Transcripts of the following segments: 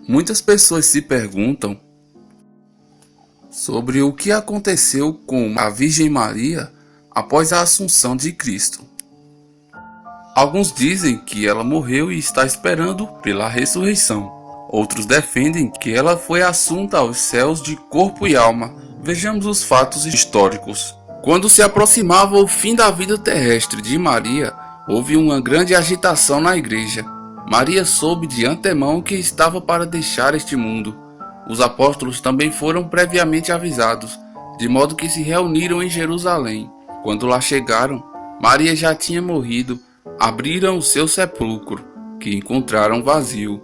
Muitas pessoas se perguntam sobre o que aconteceu com a Virgem Maria após a Assunção de Cristo. Alguns dizem que ela morreu e está esperando pela ressurreição. Outros defendem que ela foi assunta aos céus de corpo e alma. Vejamos os fatos históricos. Quando se aproximava o fim da vida terrestre de Maria, houve uma grande agitação na igreja. Maria soube de antemão que estava para deixar este mundo. Os apóstolos também foram previamente avisados, de modo que se reuniram em Jerusalém. Quando lá chegaram, Maria já tinha morrido. Abriram o seu sepulcro, que encontraram vazio.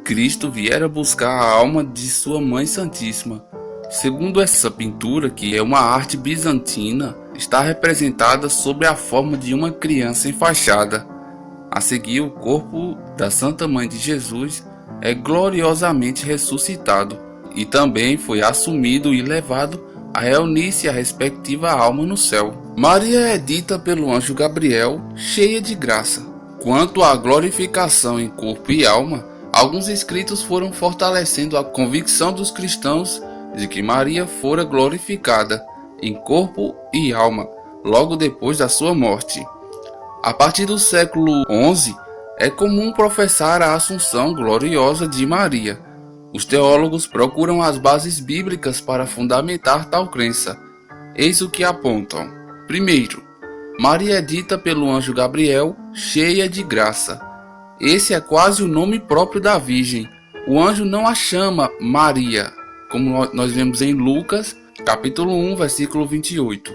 Cristo viera buscar a alma de sua Mãe Santíssima. Segundo essa pintura, que é uma arte bizantina, está representada sob a forma de uma criança enfaixada. A seguir, o corpo da Santa Mãe de Jesus é gloriosamente ressuscitado e também foi assumido e levado a reunir-se a respectiva alma no céu. Maria é dita pelo anjo Gabriel cheia de graça. Quanto à glorificação em corpo e alma, alguns escritos foram fortalecendo a convicção dos cristãos de que Maria fora glorificada em corpo e alma logo depois da sua morte. A partir do século XI, é comum professar a assunção gloriosa de Maria. Os teólogos procuram as bases bíblicas para fundamentar tal crença. Eis o que apontam. Primeiro, Maria é dita pelo anjo Gabriel cheia de graça. Esse é quase o nome próprio da Virgem. O anjo não a chama Maria, como nós vemos em Lucas, capítulo 1, versículo 28.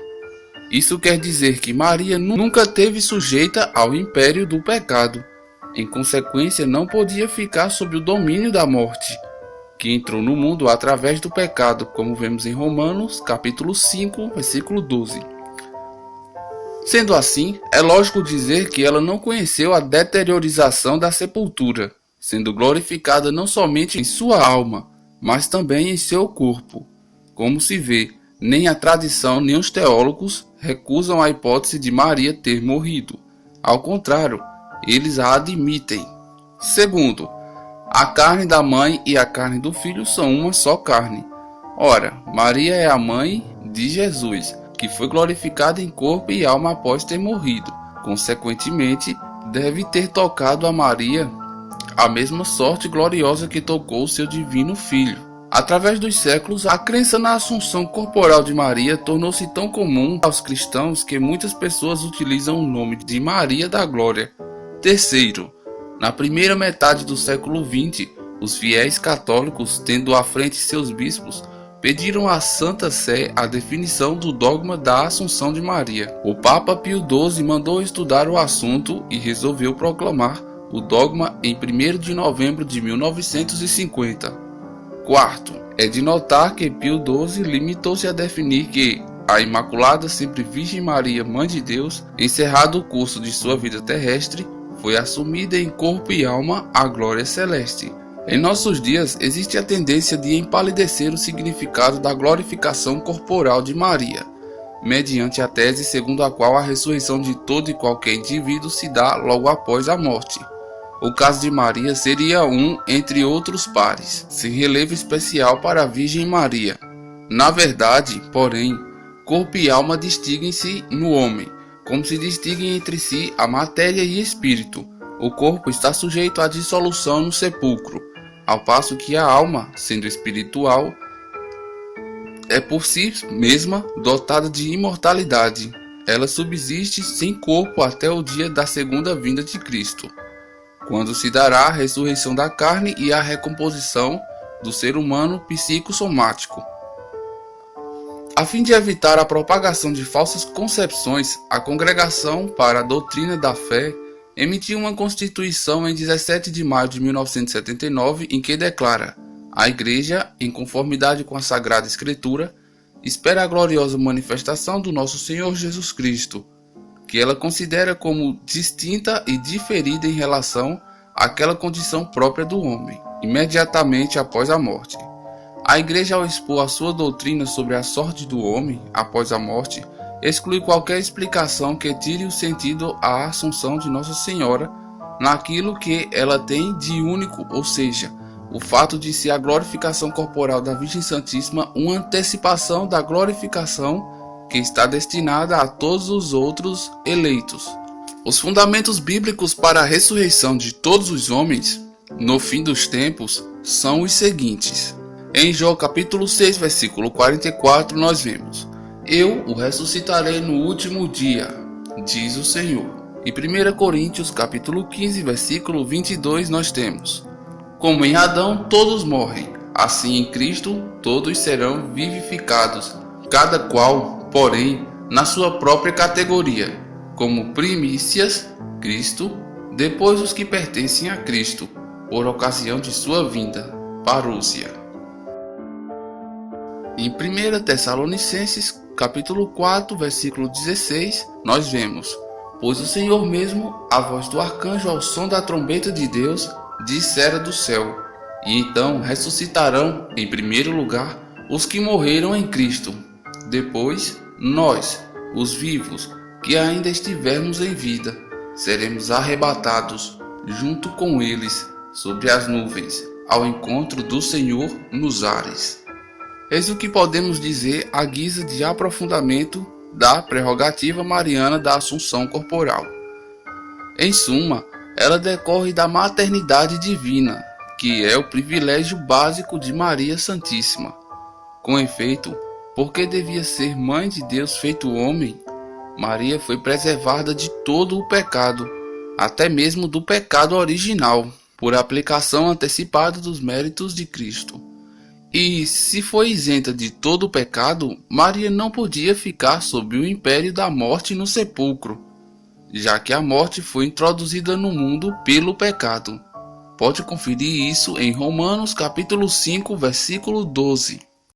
Isso quer dizer que Maria nunca esteve sujeita ao império do pecado. Em consequência, não podia ficar sob o domínio da morte, que entrou no mundo através do pecado, como vemos em Romanos, capítulo 5, versículo 12. Sendo assim, é lógico dizer que ela não conheceu a deteriorização da sepultura, sendo glorificada não somente em sua alma, mas também em seu corpo. Como se vê, nem a tradição nem os teólogos recusam a hipótese de Maria ter morrido. Ao contrário, eles a admitem. Segundo, a carne da mãe e a carne do filho são uma só carne. Ora, Maria é a mãe de Jesus, que foi glorificada em corpo e alma após ter morrido. Consequentemente, deve ter tocado a Maria a mesma sorte gloriosa que tocou seu divino Filho. Através dos séculos, a crença na assunção corporal de Maria tornou-se tão comum aos cristãos que muitas pessoas utilizam o nome de Maria da Glória. Terceiro, na primeira metade do século XX, os fiéis católicos, tendo à frente seus bispos, pediram à Santa Sé a definição do dogma da Assunção de Maria. O Papa Pio XII mandou estudar o assunto e resolveu proclamar o dogma em 1º de novembro de 1950. Quarto, é de notar que Pio XII limitou-se a definir que a Imaculada Sempre Virgem Maria, Mãe de Deus, encerrado o curso de sua vida terrestre, foi assumida em corpo e alma à glória celeste. Em nossos dias, existe a tendência de empalidecer o significado da glorificação corporal de Maria, mediante a tese segundo a qual a ressurreição de todo e qualquer indivíduo se dá logo após a morte. O caso de Maria seria um entre outros pares, sem relevo especial para a Virgem Maria. Na verdade, porém, corpo e alma distinguem-se no homem, como se distinguem entre si a matéria e espírito. O corpo está sujeito à dissolução no sepulcro, ao passo que a alma, sendo espiritual, é por si mesma dotada de imortalidade. Ela subsiste sem corpo até o dia da segunda vinda de Cristo, quando se dará a ressurreição da carne e a recomposição do ser humano psicossomático. A fim de evitar a propagação de falsas concepções, a Congregação para a Doutrina da Fé emitiu uma Constituição em 17 de maio de 1979 em que declara: a Igreja, em conformidade com a Sagrada Escritura, espera a gloriosa manifestação do nosso Senhor Jesus Cristo, que ela considera como distinta e diferida em relação àquela condição própria do homem, imediatamente após a morte. A Igreja, ao expor a sua doutrina sobre a sorte do homem após a morte, exclui qualquer explicação que tire o sentido à Assunção de Nossa Senhora naquilo que ela tem de único, ou seja, o fato de ser a glorificação corporal da Virgem Santíssima uma antecipação da glorificação que está destinada a todos os outros eleitos. Os fundamentos bíblicos para a ressurreição de todos os homens no fim dos tempos são os seguintes. Em João capítulo 6, versículo 44, nós vemos: Eu o ressuscitarei no último dia, diz o Senhor. Em 1 Coríntios capítulo 15, versículo 22, nós temos: Como em Adão todos morrem, assim em Cristo todos serão vivificados, cada qual, porém, na sua própria categoria, como primícias, Cristo, depois os que pertencem a Cristo, por ocasião de sua vinda, parúcia. Em 1 Tessalonicenses, capítulo 4, versículo 16, nós vemos: Pois o Senhor mesmo, a voz do arcanjo ao som da trombeta de Deus, dissera do céu, e então ressuscitarão, em primeiro lugar, os que morreram em Cristo. Depois, nós, os vivos, que ainda estivermos em vida, seremos arrebatados, junto com eles, sobre as nuvens, ao encontro do Senhor nos ares. Eis o que podemos dizer à guisa de aprofundamento da prerrogativa mariana da assunção corporal. Em suma, ela decorre da maternidade divina, que é o privilégio básico de Maria Santíssima. Com efeito, porque devia ser mãe de Deus feito homem, Maria foi preservada de todo o pecado, até mesmo do pecado original, por aplicação antecipada dos méritos de Cristo. E, se foi isenta de todo o pecado, Maria não podia ficar sob o império da morte no sepulcro, já que a morte foi introduzida no mundo pelo pecado. Pode conferir isso em Romanos capítulo 5, versículo 12.